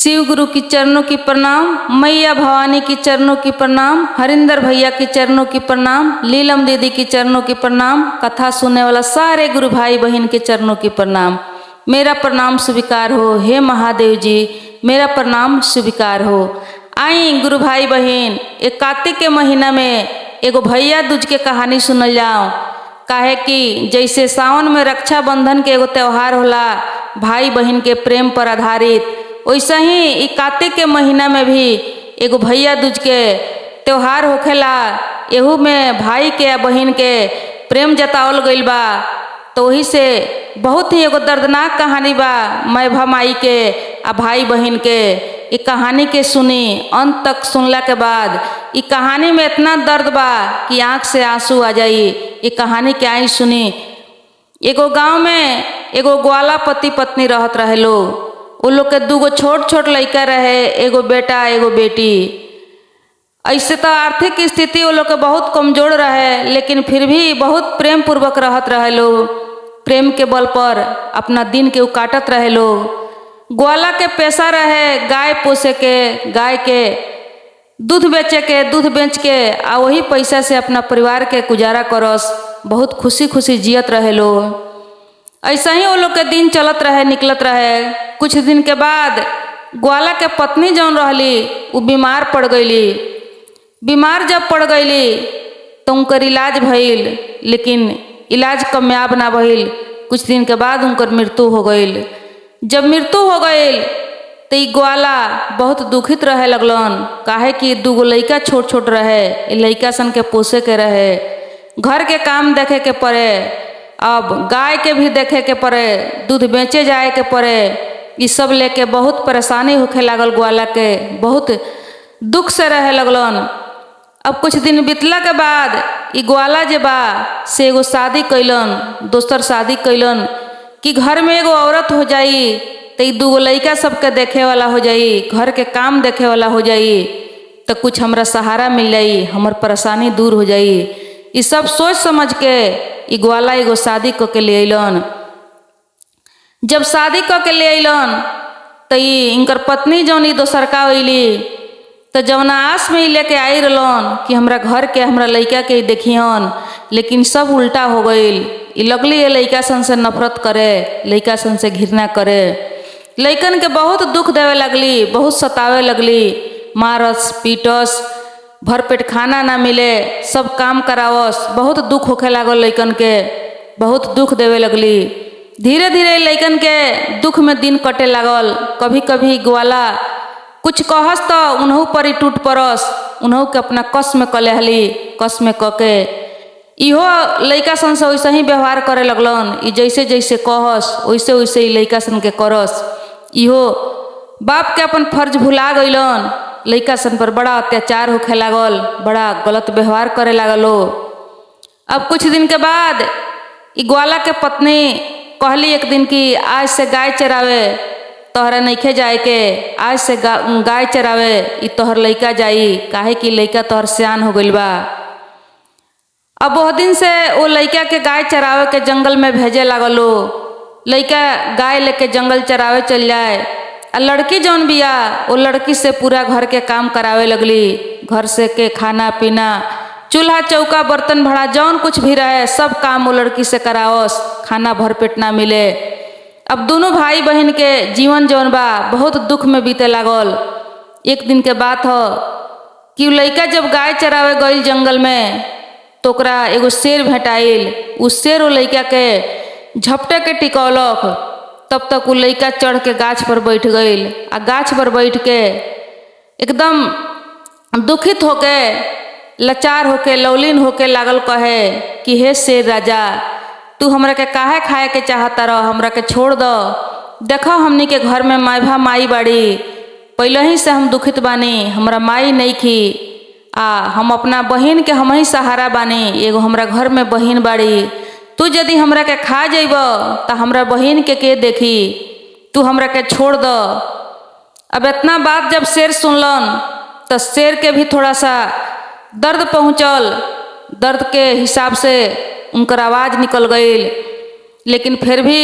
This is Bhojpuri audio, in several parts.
शिव गुरु की चरणों की प्रणाम, मैया भवानी की चरणों की प्रणाम, हरिंदर भैया की चरणों की प्रणाम, लीलम दीदी की चरणों की प्रणाम, कथा सुनने वाला सारे गुरु भाई बहन के चरणों की प्रणाम। मेरा प्रणाम स्वीकार हो, हे महादेव जी मेरा प्रणाम स्वीकार हो। आई गुरु भाई बहन, एक कार्तिक के महीना में एगो भैया दूज के कहानी सुनल जाओ। काहे कि जैसे सावन में रक्षाबंधन के एगो त्यौहार होला भाई बहन के प्रेम पर आधारित, वैसे ही ई कार्तिक के महीना में भी एगो भैया दूज के त्यौहार होखेला। एहू में भाई के या बहन के प्रेम जतावल गइल बा। तो वही से बहुत ही एगो दर्दनाक कहानी बा मैं भमाई के आ भाई बहन के। ई कहानी के सुनी, अंत तक सुनला के बाद ई कहानी में इतना दर्द बा कि आँख से आंसू आ जाई। ई कहानी के आई सुनी। एगो गांव में एगो ग्वाला पति पत्नी रहत रहे लोग। वो लोग के दूगो छोट छोट लड़का रहे, एगो बेटा एगो बेटी। ऐसे तो आर्थिक स्थिति वो लोग के बहुत कमजोर रहे, लेकिन फिर भी बहुत प्रेम पूर्वक रहत रहे लोग। प्रेम के बल पर अपना दिन के काटत रहे लोग। ग्वाला के पैसा रहे गाय पोसे के, गाय के दूध बेचे के, दूध बेच के आ वही पैसा से अपना परिवार के गुजारा करस। बहुत खुशी खुशी जियत रहे लोग। ऐसा ही वो लोग के दिन चलत रहे, निकलत रहे। कुछ दिन के बाद ग्वाला के पत्नी जौन रहली वो बीमार पड़ गईली। बीमार जब पड़ गईली तो उनकर इलाज भइल, लेकिन इलाज कामयाब ना भइल। कुछ दिन के बाद उनकर मृत्यु हो गईल। जब मृत्यु हो गईल तो ई ग्वाला बहुत दुखित रहे लगलन। काहे कि दूगो लइका छोट छोट रहे, लइका सन के पोसे के रहे, घर के काम देखे के पड़े, अब गाय के भी देखे के पड़े, दूध बेचे जाए के पड़े। ये सब लेके बहुत परेशानी होखे लागल ग्वाला के। बहुत दुख से रहे लगलन। अब कुछ दिन बीतला के बाद ई ग्वाला जे बा से एगो शादी कैलन, दोसर शादी कैलन कि घर में एगो औरत हो जाई तो ई दूगो लइका सबके देखे वाला हो जाई, घर के काम देखे वाला हो जाई, तो कुछ हमरा सहारा मिल जाई, हमर परेशानी दूर हो जाई। ये सब सोच समझ के ई ग्वाला एगो शादी क के ले अइलन। जब शादी क के ले अइलन तो इनकर पत्नी जौन ई दोसरका अइली तो जौना आस में ही लेके आई रहलन कि हमरा घर के हमरा लइका के देखियन, लेकिन सब उल्टा हो गईल। ई लगली ये लइका सन से नफरत करे, लइका सन से घृणा करे। लइकन के बहुत दुख देवे लगली, बहुत सतावे लगली, मारस पीटस, भरपेट खाना ना मिले, सब काम करावस। बहुत दुख होखे लागल लइकन के, बहुत दुख देवे लगली। धीरे धीरे लइकन के दुख में दिन कटे लागल। कभी कभी ग्वाला कुछ कहस तो उन्हों पर ही टूट पड़स, उन्हों के अपना कस में कले हली, कस में कके इहो लइका सन से वैसे ही व्यवहार करे लगलन। ई जैसे जैसे कहस वैसे वैसे ही लइका सन के करस। इहो बाप के अपन फर्ज भुला गइलन। लइका सन पर बड़ा अत्याचार होखे लागल, बड़ा गलत व्यवहार करे लागलो। अब कुछ दिन के बाद ई ग्वाला के पत्नी कहली एक दिन कि आज से गाय चरावे तोहरा नइखे जाए के, आज से गाय चरावे ई तोहर लइका जाई, काहे कि लइका तोहर सियान हो गइल बा। अब वो दिन से वो लइका के गाय चरावे के जंगल में भेजे लागलो। लइका गाय लेके जंगल चरावे चल जाए। आ लड़की जौन बिया वो लड़की से पूरा घर के काम करावे लगली। घर से के खाना पीना, चूल्हा चौका बर्तन भाड़ा जौन कुछ भी रहे सब काम वो लड़की से करावस। खाना भरपेट ना मिले। अब दोनों भाई बहन के जीवन जौन बा बहुत दुख में बीते लागल। एक दिन के बात हो कि लइका जब गाय चरावे गइल जंगल में तो ओकरा एगो शेर भेटाइल। उस शेर वो लइका के झपटे के टिकौलक। तब तक वो लइका चढ़ के गाछ पर बैठ गइल। आ गाछ पर बैठ के एकदम दुखित होके, लाचार होके, लौलीन होके लागल कहे कि हे शेर राजा, तू हमरा के काहे खाए के चाहता रह, हमरा के छोड़ दो। देखो हमनी के घर में माई माई बाड़ी, पहले ही से हम दुखित बानी, हमरा माई नहीं खी। हम अपना बहन के हम ही सहारा बानी, एगो हमरा घर में बहन बाड़ी। तू यदि हमरा के खा जइब तो हमरा बहन के देखी, तू हमरा के छोड़ दो। अब इतना बात जब शेर सुनलन तो शेर के भी थोड़ा सा दर्द पहुँचल। दर्द के हिसाब से उनकर आवाज़ निकल गई, लेकिन फिर भी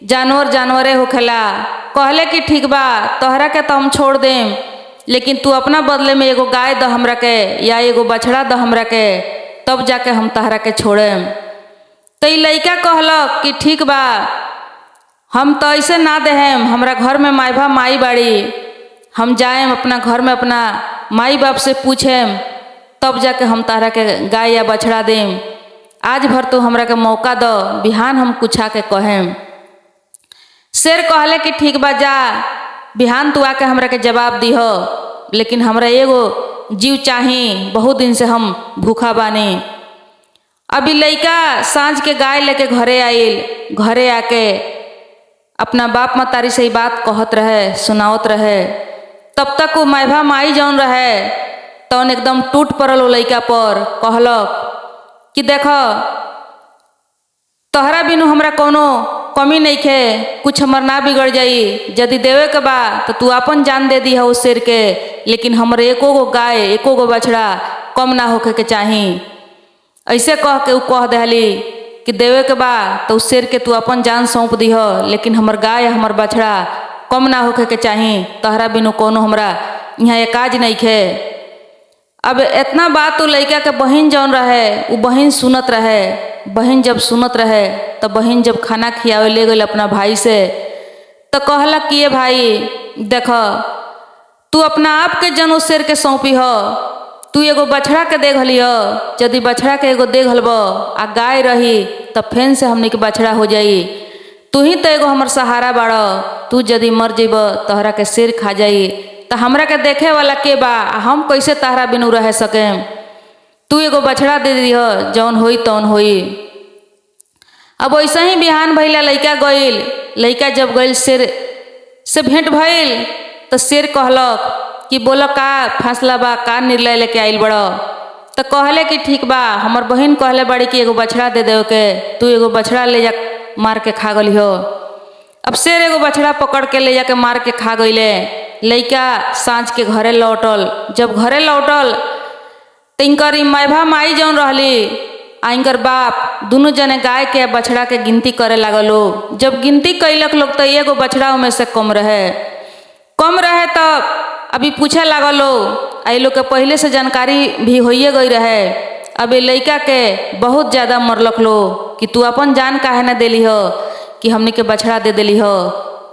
जानवर जानवरे होखेला। कहले कि ठीक बा तोहरा के तो हम छोड़ देम, लेकिन तू अपना बदले में एगो गाय द हमरा के या एगो बछड़ा द हमरा के, तब जाके हम तहरा के छोड़ेम। तो ई लइका कहलक कि ठीक बा हम तो ऐसे ना देहेम, हमरा घर में माई माई बाड़ी, हम जाएम अपना घर में अपना माई बाप से पूछेम, तब जाके हम तहरा के गाय या बछड़ा देम। आज भर तू हमरा के मौका दो, बिहान हम कुछ आके कहेम। शेर कहले कि ठीक बा जा, बिहान तू आके हमरा के जवाब दीह, लेकिन हमरा एगो जीव चाही, बहुत दिन से हम भूखा बानी। अभी लइका सांझ के गाय लेके घरे आइल, घरे आके अपना बाप मतारी से बात कहत रहे, सुनावत रहे। तब तक वो माई माई जौन रहे तौन एकदम टूट पड़ल वो लइका पर। कहलक कि देख तोहरा बिनु हमरा कोनो कमी नहीं खे, कुछ हमर ना बिगड़ जाई, यदि देवे के बा तो तू अपन जान दे दी है उस शेर के, लेकिन हमरे एको गो गाय एको गो बछड़ा कम ना होके के चाही। ऐसे कह के उ कह दहली कि देवे के बा तो उस शेर के तू अपन जान सौंप दीह, लेकिन हमर गाय हमर बछड़ा कम ना होके के चाही, तोहरा बिनु कोनो हमरा यहाँ एकाज नहीं खे। अब इतना बात उ लइका के बहिन जौन रहे उ बहिन सुनत रहे। बहिन जब सुनत रहे तो बहिन जब खाना खियावे ले गई अपना भाई से, तो कहला कि ये भाई देख तू अपना आप के जन उस शेर के सौंपी हो, तू एगो बछड़ा के दे घली हो, यदि बछड़ा के एगो दे घलब आ गाय रही तब फेन से हमने के बछड़ा हो जाई। तू ही तो एगो हमर सहारा बाड़, तू यदि मर जेब तोहरा के शेर खा जाई, तो हमरा के देखे वाला के बा, हम कैसे तहरा बिनु रह सकेम। तू एगो बछड़ा दे दिह, जौन होई तौन होई। अब वैसे ही बिहान भइला लइका गइल, लइका जब गइल शेर से भेंट भइल तो शेर कहलक कि बोल का फैसला बा, का निर्णय लेके आइल बड़। तो कहले कि ठीक बा हमर बहिन कहले बड़ी कि एगो बछड़ा दे देवे के, तू एगो बछड़ा ले जा मार के खा गली हो। अब शेर एगो बछड़ा पकड़ के ले जाके मार के खा गईले। लइका सांझ के घरे लौटल, जब घरे लौटल तो इनकर माई माई जौन रहली आ इनकर बाप दोनों जने गाय के बछड़ा के गिनती करे लागलो। जब गिनती कैलक लोग तो एगो बछड़ा में से कम रहे तो अभी पूछे लागलो। आई लोग के पहले से जानकारी भी होइए गई रहे। अब लइका के बहुत ज़्यादा मरलक लो कि तू अपन जान काहे न देली हो, कि हमने के बछड़ा दे देली हो,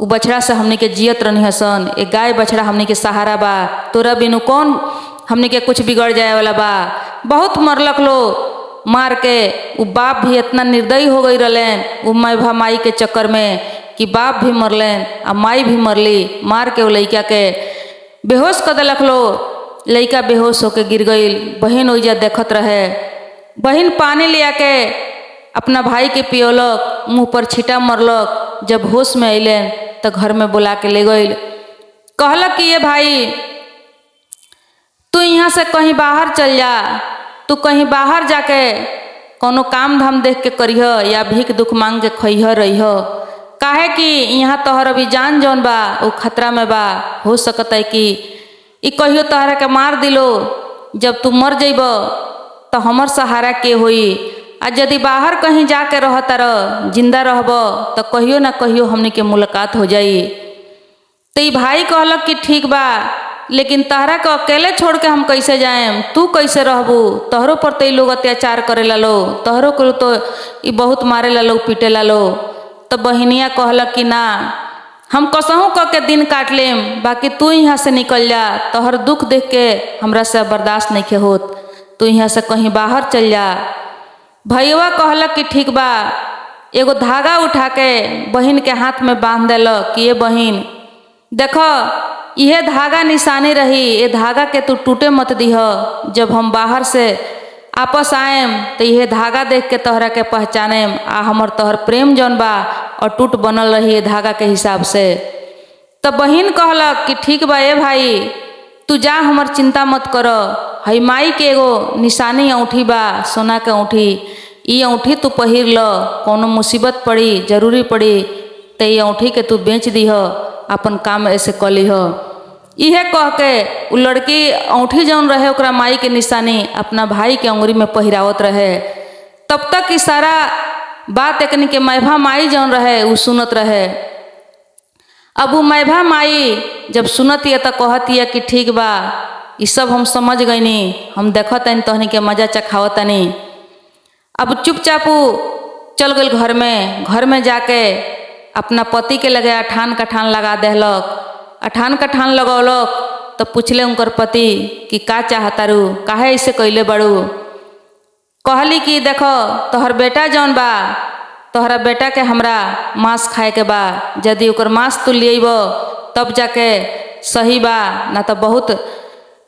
उ बछड़ा से हमने के जियत रहनी हसन, एक गाय बछड़ा हमने के सहारा बा, तोरा बिनु कौन हमने के कुछ बिगड़ जाए वाला बा। बहुत मरलक लो मार के। उ बाप भी इतना निर्दयी हो गई रहलेन उ माई के चक्कर में कि बाप भी मरलेन आ माई भी मरली। मार के वो लइका के बेहोश कर देलक लो। लइका बेहोश होके गिर गई। बहन ओइजा देखत रहे। बहन पानी ले आके अपना भाई के पियोलक, मुँह पर छीटा मरलक। जब होश में अइलेन तो घर में बुला के ले गई। कहलक कि ये भाई तू यहाँ से कहीं बाहर चल जा, तू कहीं बाहर जाके कोनो काम धाम देख के करिह या भीख दुख मांग के खइह रहिह, काहे कि यहाँ तोहर अभी जान जौन बा वो खतरा में बा। हो सकता है कि ई कहियो तोहरा के मार दिलो, जब तू मर जइब तो हमर सहारा के होई। आ यदि बाहर कहीं जाके रहता रह जिंदा रहब तो कहियो ना कहियो हमने के मुलाकात हो जाई। तो ई भाई कहलक कि ठीक बा, लेकिन तहरा के अकेले छोड़ के हम कैसे जाएम, तू कैसे रहबू, तोहरों पर तो लोग अत्याचार करे ला लो, तोहरों को तो ई बहुत मारे ला लो, पीटे ला लो। तो बहनिया कहलक कि ना हम कसहूँ कह के दिन काट लेम, बाकी तू यहाँ से निकल जा, तोहर दुख देख के हमरा से बर्दाश्त नहीं के होत, तू यहाँ से कहीं बाहर चल जा। भैया कहलक कि ठीक बा। एगो धागा उठा के बहन के हाथ में बांध देलक कि ये बहन देखो यह धागा निशानी रही, ये धागा के तू टूटे मत दीह। जब हम बाहर से आपस आएम तो यह धागा देख के तोहरा के पहचानेम आ हमर तोहर प्रेम जौन बा और टूट बनल रही ये धागा के हिसाब से। तो बहन कहलक कि ठीक बा ए भाई तू जा, हमर चिंता मत कर। हई माई के एगो निशानी औंठी बा, सोना के औंठी, ई औंठी तू पहिर ल, कोनो मुसीबत पड़ी जरूरी पड़ी तो ये औंठी के तू बेच दीह, अपन काम ऐसे कर लीह। इहे कह के उ लड़की औंठी जौन रहे ओकरा माई के निशानी अपना भाई के अंगुरी में पहिरावत रहे। तब तक इशारा बात एकनी के मैभा माई जौन रहे उ सुनत रहे। अब उ मैभा माई जब सुनत है तो कहत है कि ठीक बा, ये सब हम समझ गईनी, हम देखत तनी तहनी के मजा चखावत तनी। अब चुपचाप चल गई घर में जाके अपना पति के लगे अठान कठान लगा देहलक। अठान कठान लगौलक तो पूछले उनकर पति कि का चाहतारू, काहे ऐसे कैले बड़ू। कहली कि देखो तोहर बेटा जौन बा, तोहरा बेटा के हमरा मांस खाए के बा, यदि ओकर मांस तू लिएब तब जाके सही बा, ना तो बहुत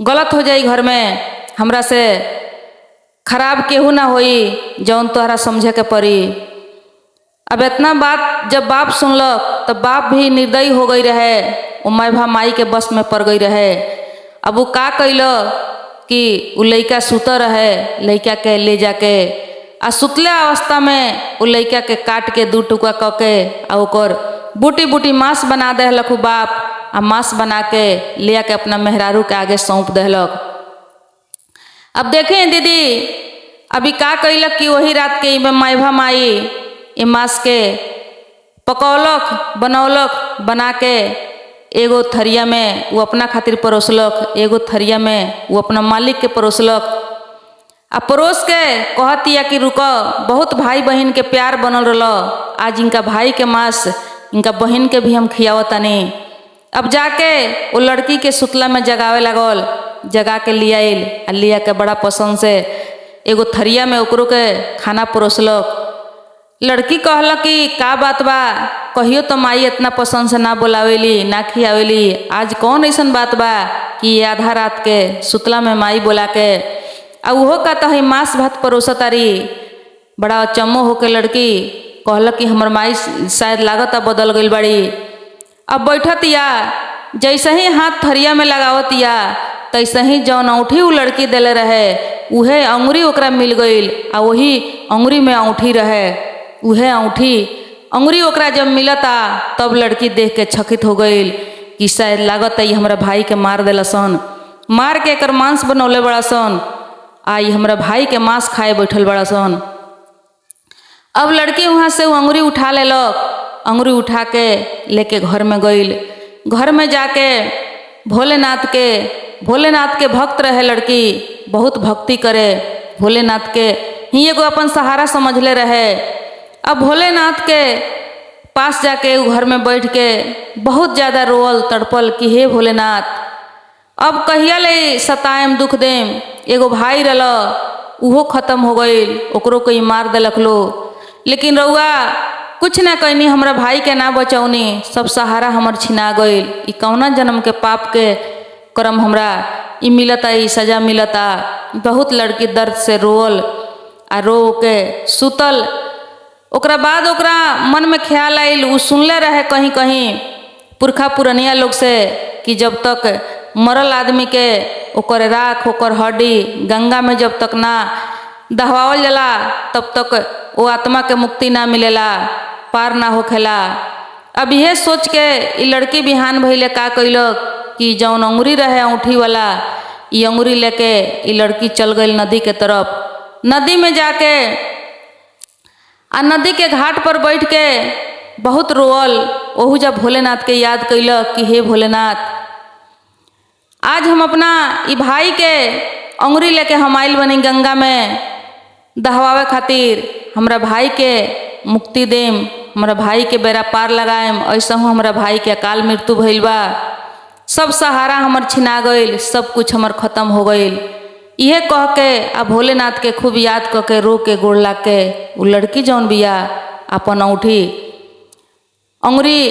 गलत हो जाई, घर में हमरा से खराब केहू ना होई, जौन तोहरा समझे के पड़ी। अब इतना बात जब बाप सुनलक तब बाप भी निर्दयी हो गई रहे, वो मैभा माई के बस में पड़ गई रहे। अब वो का कैल कि वो लड़का सुत रहे, लड़का के ले जाके आ सुतले अवस्था में वो लड़का के काट के 2 टुकड़ा क के आ ओकर बूटी बूटी मांस बना देहलक बाप, आ मांस बना के ले आके अपना मेहरारू के आगे सौंप देहलक। अब देखें दीदी अभी का कैलक कि वही रात के मैभा माई ये मांस के पकौलक, बनौलक, बना के एगो थरिया में वो अपना खातिर परोसलक, एगो थरिया में वो अपना मालिक के परोसलक। आ परोस के कहतिया कि रुको, बहुत भाई बहन के प्यार बनल रहा, आज इनका भाई के मांस इनका बहन के भी हम खियावतनी। अब जाके वो लड़की के सुतला में जगावे लगल, जगा के लिया आ लिया के बड़ा पसंद से एगो थरिया में ओकरो के खाना परोसलक। लड़की कहला कि का बात बा, कहियो तो माई इतना पसंद से ना बोलावेली ना खियावेली, आज कौन ऐसन बात बा कि आधा रात के सुतला में माई बोला के आ उहो का तो मांस भात परोसतारी। बड़ा अचम्मो होके लड़की कहला कि हमर माई शायद लागत बदल गई बड़ी। अब बैठत या जैसे ही हाथ थरिया में लगावत या तैसे ही जौन औंठी उ लड़की देले रहे उहे अंगुरी ओकरा मिल गई, आ वही अंगुरी में औंठी रहे। उहे औंठी अंगुरी ओकरा जब मिलता तब लड़की देख के चकित हो गई कि शायद लागत है हमरा भाई के मार देला सन, मार के एकर मांस बनौले बड़ा सन, आई हमरा भाई के मांस खाए बैठल बड़ा सन। अब लड़की वहाँ से वो अंगुरी उठा लेलक, अंगुरी उठा के लेके घर में गई। घर में जाके भोलेनाथ के भक्त रहे लड़की, बहुत भक्ति करे, भोलेनाथ के ही एगो अपन सहारा समझले रहे। अब भोलेनाथ के पास जाके वो घर में बैठ के बहुत ज़्यादा रोअल तड़पल कि हे भोलेनाथ, अब कहिया ले सताएम दुख देम, एगो भाई रल उहो खत्म हो गई, ओकरो कोई मार देलक लो, लेकिन रउआ कुछ ना कहनी, हमरा भाई के ना बचौनी, सब सहारा हमर छिना गई। ई कौना जन्म के पाप के कर्म हमरा ई मिलता, ई सजा मिलता। बहुत लड़की दर्द से रोअल आ रो के सुतल। ओकरा बाद ओकरा मन में ख्याल आयल, उ सुनले रहे कहीं कहीं पुरखा पुरनिया लोग से कि जब तक मरल आदमी के ओकर राख ओकर हड्डी गंगा में जब तक ना दहवावल जाला तब तक वो आत्मा के मुक्ति ना मिलेला, पार ना होखेला। अब यह सोच के ई लड़की बिहान भइले का कैलक कि जौन अंगुरी रहे औंठी वाला, ई अंगुरी लेके ई लड़की चल गई नदी के तरफ। नदी में जाके आ नदी के घाट पर बैठ के बहुत रोअल, ओहू जब भोलेनाथ के याद कैलक कि हे भोलेनाथ, आज हम अपना ई भाई के अंगुरी लेके हम आइल बनी गंगा में दहवावे खातिर, हमरा भाई के मुक्ति देम, हमरा भाई के बेड़ा पार लगाएम, ऐसा हूँ हमरा भाई के अकाल मृत्यु भइल बा, सब सहारा हमर छिना गईल, सब कुछ हमर खत्म हो गईल। इहे कह के आ भोलेनाथ के खूब याद क के रो के गोड़ ला के उ लड़की जौन बिया अपन औंठी अंगुरी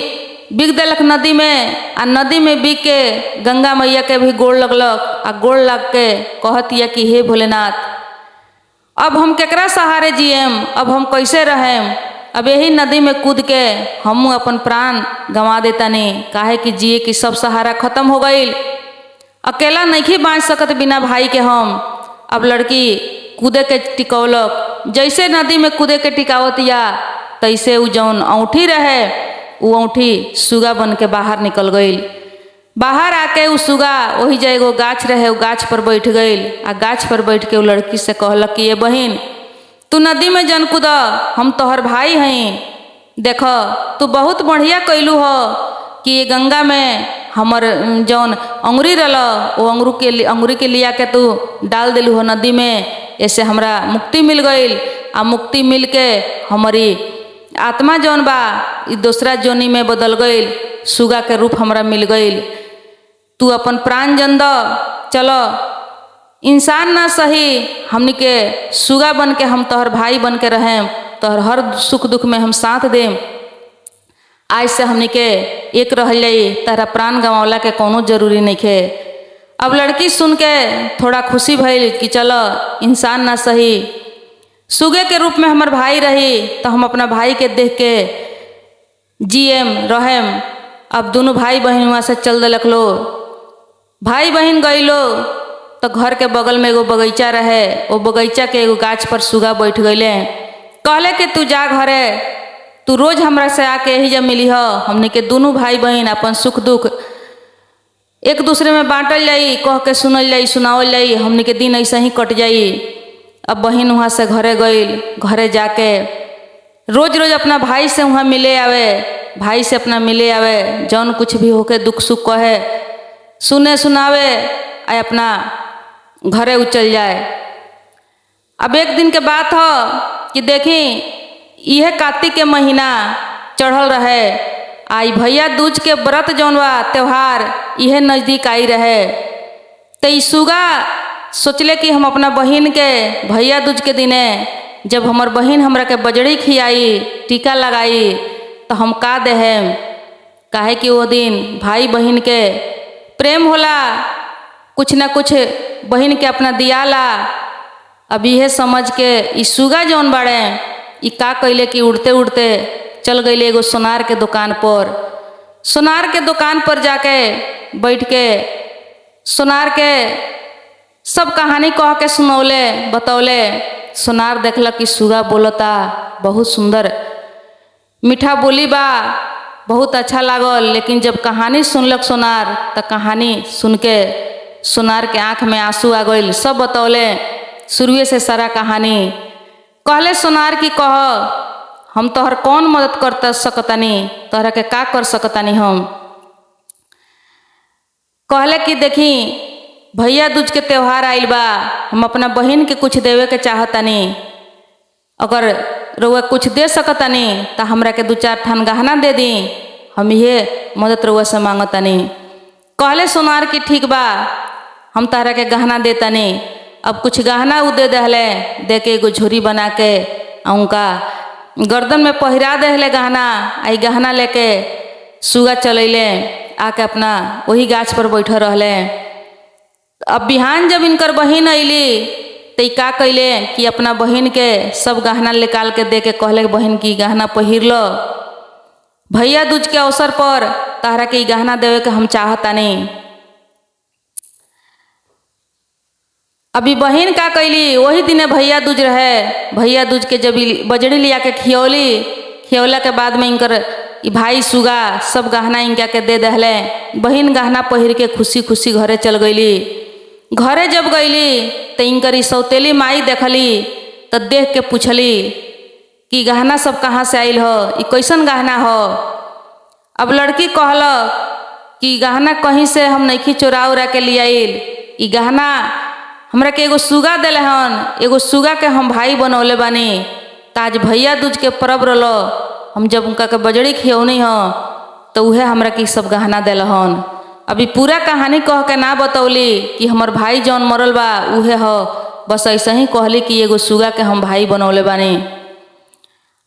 बिक देलक नदी में, आ नदी में बिक के गंगा मैया के भी गोड़ लगलक आ गोड़ लग के कहतिया कि हे भोलेनाथ, अब हम केकरा सहारे जिएम, अब हम कैसे रहेम, अब यही नदी में कूद के हम अपन प्राण गंवा देतानी, काहे कि जिए कि सब सहारा खत्म हो गईल, अकेला नहीं बाँच सकत बिना भाई के हम। अब लड़की कूदे के टिकौलक, जैसे नदी में कूदे के टिकावतिया तैसे उ जौन औंठी रहे वो औंठी सुगा बन के बाहर निकल गई। बाहर आके उ सुगा वही जा एगो गाछ रहे, वो गाछ पर बैठ गई आ गाछ पर बैठ के वो लड़की से कहलक कि ये बहिन, तू नदी में जन कूद, हम तोहर भाई हई। देख तू बहुत बढ़िया कैलू हो कि ये गंगा में हमर जौन अंगुरी रल वो अंगुरी के लिया के तू डाल दिलू हो नदी में। ऐसे हमरा मुक्ति मिल गईल। आ मुक्ति मिल के हमारी आत्मा जौन बा दूसरा जोनी में बदल गईल, सुगा के रूप हमरा मिल गईल। तू अपन प्राण जन द, चलो इंसान ना सही, हमनी के सुगा बन के हम तोहर भाई बन के रहें, तोहर हर सुख दुख में हम साथ देम। आज से हमनी के एक रह जाई, तारा प्राण गंवावला के कोनो जरूरी नहीं खे। अब लड़की सुन के थोड़ा खुशी भइल कि चलो इंसान ना सही, सुगे के रूप में हमार भाई रही तो हम अपना भाई के देख के जियम रहेम। अब दोनों भाई बहन वहाँ से चल दिलक लो। भाई बहन गई लो तो घर के बगल में एगो बगीचा रहे, वो बगीचा के एगो गाछ पर सुगा बैठ गईले। कहले कि तू जा घरे, तू रोज हमरा से आके यही जब मिली हो। हमने के दोनों भाई बहन अपन सुख दुख एक दूसरे में बांटल जाई, कह के सुनल जाई, सुनावल जाई, हमने के दिन ऐसे ही कट जाई। अब बहन वहाँ से घरे गई, घरे जाके रोज रोज अपना भाई से वहाँ मिले आवे, भाई से अपना मिले आवे, जौन कुछ भी होके दुख सुख कहे सुने सुनावे आ अपना घरे उचल जाए। अब एक दिन के बात हो कि देखी यह कार्तिक के महीना चढ़ल रहे, आई भैया दूज के व्रत जौन बा त्योहार यह नज़दीक आई रहे। तो ई सुगा सोचले कि हम अपना बहन के भैया दूज के दिने जब हमर बहन हमरा के बजड़ी खियाई, टीका लगाई, तो हम का देहेम। काहे कि वो दिन भाई बहन के प्रेम होला, कुछ ना कुछ बहन के अपना दियाला। अब यह समझ के ई सुगा जौन बाड़े ई का कैले कि उड़ते उड़ते चल गईले एगो सोनार के दुकान पर। सोनार के दुकान पर जाके बैठ के सोनार के सब कहानी कह के सुनौले बतौले। सोनार देखलक कि सुगा बोलता, बहुत सुंदर मीठा बोली बा, बहुत अच्छा लागल। लेकिन जब कहानी सुनलक सोनार तो कहानी सुन के सोनार के आँख में आंसू आ गईल। सब बतौले शुरुए से सारा कहानी। कहले सोनार की कह हम तोहर कौन मदद कर सकतानी, तोहरा के का कर सकतानी हम। कहले कि देखी भैया दूज के त्योहार आइल बा, हम अपना बहन के कुछ देवे के चाहतानी, अगर रउआ कुछ दे सकतानी तो हमरा के 2-4 ठान गहना दे दी, हम ये मदद रउआ से मांगतानी। कहले सोनार की ठीक बा, हम तारा के गहना देतानी। अब कुछ गहना उ दे दहले, दे के एगो झोरी बना के उनका गर्दन में पहिरा दहले गहना। आई गहना लेके सुगा चलैले, आके अपना वही गाछ पर बैठे रहले। अब बिहान जब इनकर बहन अइली तो का कैले कि अपना बहन के सब गहना निकाल के दे के कहले बहन की गहना पहिर लो, भैया दूज के अवसर पर तारा के गहना देवे के हम चाहतानी। अभी बहन का कैली, वही दिने भैया दूज रहे। भैया दूज के जब बजड़ी लिया के खियौली, खियौला के बाद में इनकर भाई सुगा सब गहना इनका के दे दहले। बहन गहना पहिर के खुशी खुशी घरे चल गईली। घरे जब गईली तो इनकर सौतेली माई देखली तो देख के पूछली कि गहना सब कहाँ से आइल हो, ई कैसन गहना हो। अब लड़की कहलक कि गहना कहीं से हम नहीं चोरा उरा के ले आइल, ई गहना हमरा के एगो सुगा दिले हन, एगो सुगा के हम भाई बनौले बानी। ताज भैया दूज के परब रलो, हम जब उनका के बजड़ी खियौनी हो तो उहे हमरा के सब गहना दिले हन। अभी पूरा कहानी कह के ना बतौली कि हमर भाई जौन मरल बा उहे हो, बस ऐसे ही कहली कि एगो सुगा के हम भाई बनौले बानी।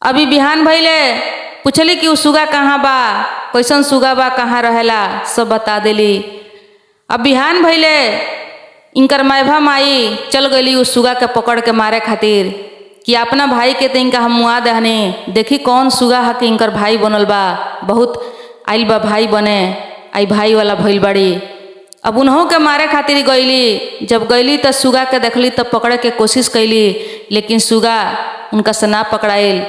अभी बिहान भइले पूछली कि उ सुगा कहाँ बा, कैसन सुगा बा, कहाँ रहेला, सब बता देली। अब बिहान भइले इनकर मैभा माई चल गईली उस सुगा के पकड़ के मारे खातिर कि अपना भाई के तो इनका हम मुआ दहने, देखी कौन सुगा है कि इनकर भाई बनल बा, बहुत आइल बा भाई बने, आई भाई वाला भइल बाड़ी। अब उन्हों के मारे खातिर गईली। जब गईली तो सुगा के देखली तब पकड़े के कोशिश कैली, लेकिन सुगा उनका से ना पकड़ाइल।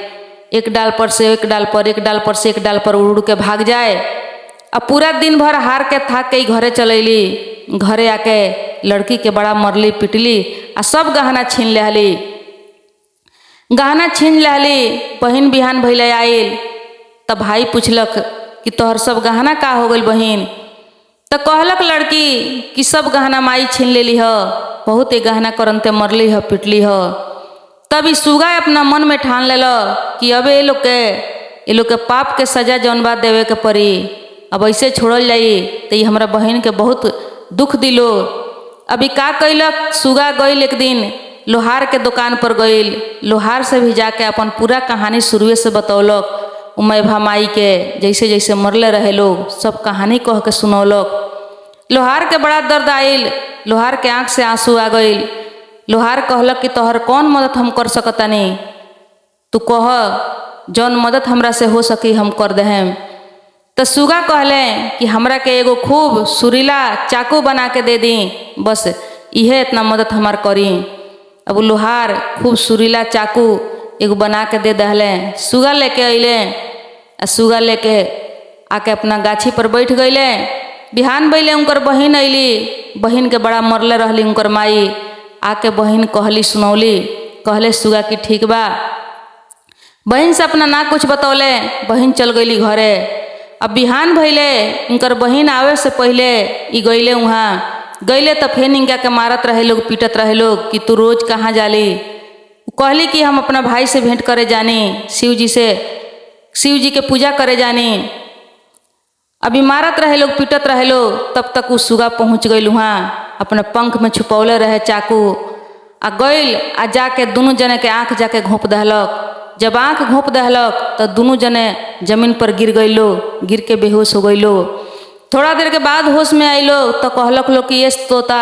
एक डाल पर से एक डाल पर, एक डाल पर से एक डाल पर उड़ के भाग जाए। अब पूरा दिन भर हार के थाक के घरे चलैली। घरे आके लड़की के बड़ा मरली पिटली आ सब गहना छीन लेहली। गहना छीन लहली। बहिन बिहान भैले आइल तब भाई पूछलक कि तोहर सब गहना का हो गई बहिन। तो कहलक लड़की कि सब गहना माई छीन लेली ह, बहुत ही गहना करनते मरली ह, पिटली ह। तब ई सुगा अपना मन में ठान लेल कि अब ये लोग के पाप के सजा जौन बा देवे के पड़ी। अब ऐसे छोड़ल जाई तो ये हमरा बहन के बहुत दुख दिलो। अभी का कैलक, सुगा गईल एक दिन लोहार के दुकान पर गईल। लोहार से भी जाके अपन पूरा कहानी शुरुए से बतौलक। मैभा माई के जैसे जैसे मरले रहे लोग सब कहानी कह के सुनौलक। लोहार के बड़ा दर्द आइल। लोहार के आँख से आंसू आ गईल। लोहार कहलक कि तोहर कौन मदद हम कर सकतानी, तू कह, जौन मदद हमरा से हो सकी हम कर देहेम। तो सुगा कहले कि हमरा के एगो खूब सुरीला चाकू बना के दे दी, बस इहे इतना मदद हमार करी। अब लोहार खूब सुरीला चाकू एगो बना के दे दहले। सुगा लेके अइले आ सुगा लेके आके अपना गाछी पर बैठ गईले। बिहान भइले उनकर बहिन अइली। बहिन के बड़ा मरले रहली उनकर माई। आके बहिन कहली सुनौली, कहले सुगा कि ठीक बा। बहिन से अपना ना कुछ बतौले, बहिन चल गईली घरे। अब बिहान भइले उनकर बहिन आवे से पहले ई गईले वहाँ। गईले तो फेन इनका के मारत रहे लोग, पीटत रहे लोग कि तू रोज कहाँ जाली। कहली कि हम अपना भाई से भेंट करे जानी, शिव जी के पूजा करे जानी। अभी मारत रहे लोग, पीटत रहे लोग। तब तक वो सुगा पहुँच गईल वहाँ, अपने पंख में छुपौले रहे चाकू। आ गईल आ जाके दोनों जने के आँख जाके घोंप दहलक। जब आँख घोंप दहलक तो दोनों जने जमीन पर गिर गईलो, गिर के बेहोश हो गईलो। थोड़ा देर के बाद होश में आइलो तो कहलक लो कि ये तोता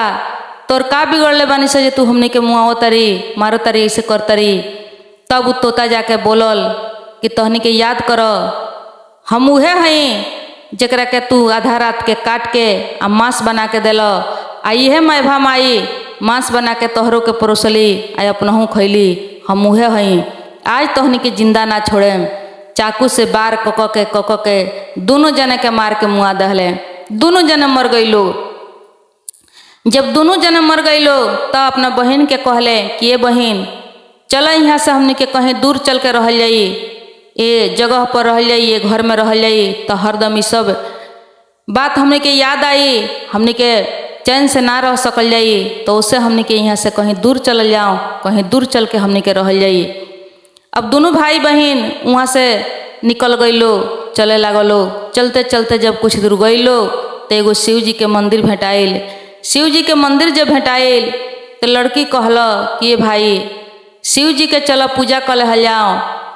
तोर का बिगड़ले बानी से जे तू हमने के मुआव तरी, मारो तरी, ऐसे कर तरी। तब वो तोता जाके बोलल कि तहनी के याद कर, हम उहे हई जकरा के तू आधा रात के काट के आ मांस बना के दिल। आ इहे मैभा माई मांस बना के तोहरों के परोसली आ अपनहू खैली। हम उहे हई, आज तोहनी के जिंदा ना छोड़ेम। चाकू से बार कक के दोनों जने के मार के मुआ दहले। दोनों जने मर गईलो। जब दोनों जने मर गईलो तब अपना बहन के कहले कि ये बहन चल यहाँ से हमने के कहीं दूर चल के रहल जाई, ये जगह पर रहल जाई, ये घर में रहल जाई। तो हरदम ये सब बात हमने के याद आई, हमने के चैन से ना रह सकल जाई। तो उससे हमने के यहाँ से कहीं दूर चल जाओ, कहीं दूर चल के हमने के रहल जाई। अब दोनों भाई बहन वहाँ से निकल गईलो, चले लागलो। चलते चलते जब कुछ दूर गईलो तो एगो शिव जी के मंदिर भेटाइल। शिव जी के मंदिर जब भेटाइल तो लड़की कहल कि ये भाई शिव जी के चलो पूजा कर ले जाओ,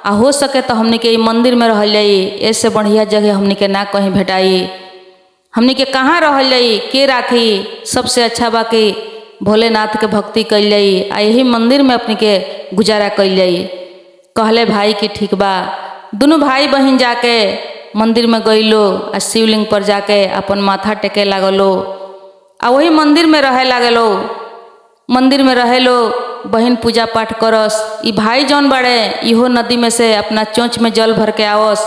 आ हो सके तो हमने के मंदिर में रह जाई। ऐसे बढ़िया जगह हमने के ना कहीं भेटाई, हमने के कहाँ रह जाई, के राखी। सबसे अच्छा बाकी भोलेनाथ के भक्ति कल जाई, आ यही मंदिर में अपने के गुजारा कल जाई। कहले भाई कि ठीक बा। दोनों भाई बहन जाके मंदिर में गईलो आ शिवलिंग पर जाके अपन माथा टेके लागलो आ वही मंदिर में रहे लागलो। मंदिर में रहेलो, बहन पूजा पाठ करस। ई भाई जौन बड़े इहो नदी में से अपना चोंच में जल भर के आवस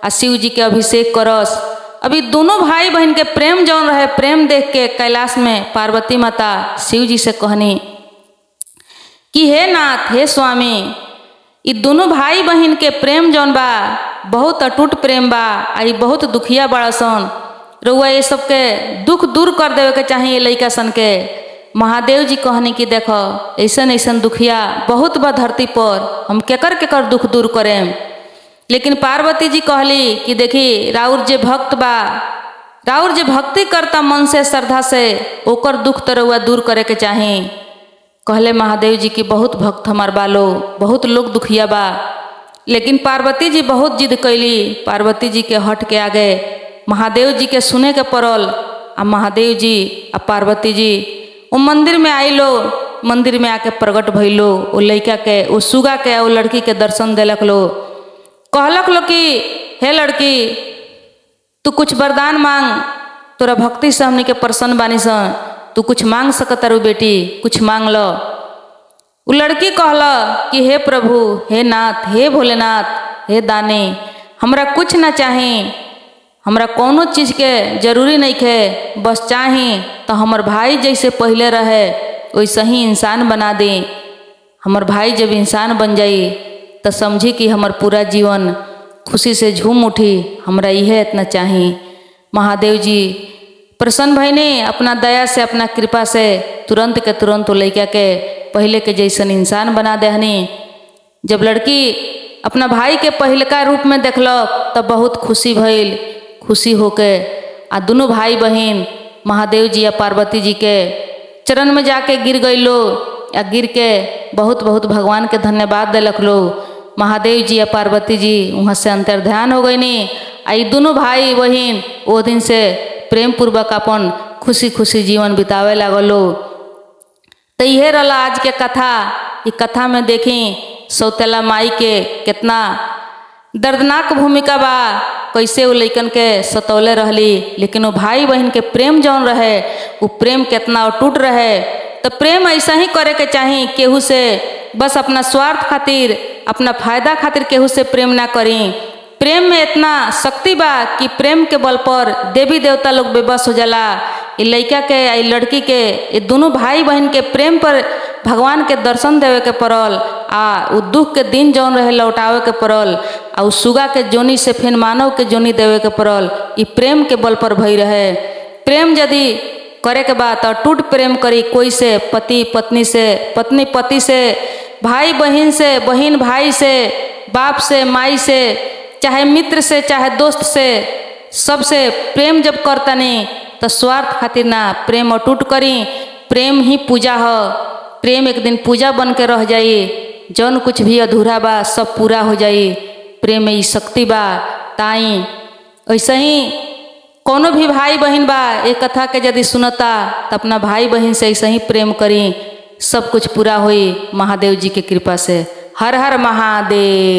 आ शिव जी के अभिषेक करस। अभी दोनों भाई बहन के प्रेम जौन रहे, प्रेम देख के कैलाश में पार्वती माता शिव जी से कहनी कि हे नाथ, हे स्वामी, ई दोनों भाई बहन के प्रेम जौन बा बहुत अटूट प्रेम बा, आ ई बहुत दुखिया बड़ा सन। रउआ ये सबके दुख दूर कर देवे के चाहिए लइका सन के। महादेव जी कहनी कि देखो ऐसन ऐसन दुखिया बहुत बा धरती पर, हम केकर केकर दुख दूर करें। लेकिन पार्वती जी कहली कि देखी राउर जे भक्त बा, राउर जे भक्ति करता मन से श्रद्धा से, ओकर दुख तो रउआ दूर करे के चाही। कहले महादेव जी की बहुत भक्त हमार बालो, बहुत लोग दुखिया बा। लेकिन पार्वती जी बहुत जिद कैली। पार्वती जी के हट के आगे महादेव जी के सुने के पड़ल। आ महादेव जी आ पार्वती जी वो मंदिर में आइलो, मंदिर में आके प्रगट भइलो। वो लड़का के, वो सुगा के, वो लड़की के दर्शन देलक लो। कहलक लो कि हे लड़की, तू कुछ वरदान मांग, तोरा भक्ति से हमनी के प्रसन्न बानी सन, तू कुछ मांग सकत रू बेटी, कुछ मांग लो। वो लड़की कहला कि हे प्रभु, हे नाथ, हे भोलेनाथ, हे दानी, हमरा कुछ ना चाही, हमरा कोनो चीज के जरूरी नहीं खे, बस चाही तो हमर भाई जैसे पहले रहे वैसे ही इंसान बना दे। हमर भाई जब इंसान बन जाई तो समझी कि हमर पूरा जीवन खुशी से झूम उठी, हमरा यह इतना चाही। महादेव जी प्रसन्न भइनी, अपना दया से अपना कृपा से तुरंत के तुरंत लड़का के पहले के जैसन इंसान बना देहनी। जब लड़की अपना भाई के पहिलका रूप में देखलक तब बहुत खुशी भइल। खुशी होके आ दोनों भाई बहन महादेव जी या पार्वती जी के चरण में जाके गिर गई लो, या गिर के बहुत बहुत भगवान के धन्यवाद दिलक लो। महादेव जी या पार्वती जी वहाँ से अंतर्ध्यान हो गई नी। आई दोनों भाई बहन वो दिन से प्रेम पूर्वक अपन खुशी खुशी जीवन बितावे लागलो। तो यह रहा आज के कथा। ये कथा में देखी सौतेला माई के कितना दर्दनाक भूमिका बा, कैसे वो लइकन के सतौले रहली, लेकिन वो भाई बहन के प्रेम जौन रहे वो प्रेम कितना अटूट रहे। तो प्रेम ऐसा ही करे के चाही, केहू से बस अपना स्वार्थ खातिर अपना फायदा खातिर केहू से प्रेम ना करी। प्रेम में इतना शक्ति बा कि प्रेम के बल पर देवी देवता लोग बेबस हो जाला। ये लड़का के ये लड़की के ये दोनों भाई बहन के प्रेम पर भगवान के दर्शन देवे के पड़ल, आ उ दुख के दिन जौन रहे लौटावे के पड़ल, आ उ सुगा के जोनी से फिर मानव के जोनी देवे के पड़ल। ये प्रेम के बल पर भई रहे। प्रेम यदि करे के बाद अटूट प्रेम करी कोई से, पति पत्नी से, पत्नी पति से, भाई बहन से, बहन भाई से, बाप से, माई से, चाहे मित्र से, चाहे दोस्त से, सबसे प्रेम जब करतनी तो स्वार्थ खातिर ना, प्रेम अटूट करी। प्रेम ही पूजा हो। प्रेम एक दिन पूजा बन के रह जाई। जौन कुछ भी अधूरा बा सब पूरा हो जाई। प्रेम में ई शक्ति बा। ताई ऐसे ही कोनो भी भाई बहन बा एक कथा के यदि सुनता तो अपना भाई बहन से ऐसे ही प्रेम करी, सब कुछ पूरा होई महादेव जी के कृपा से। हर हर महादेव।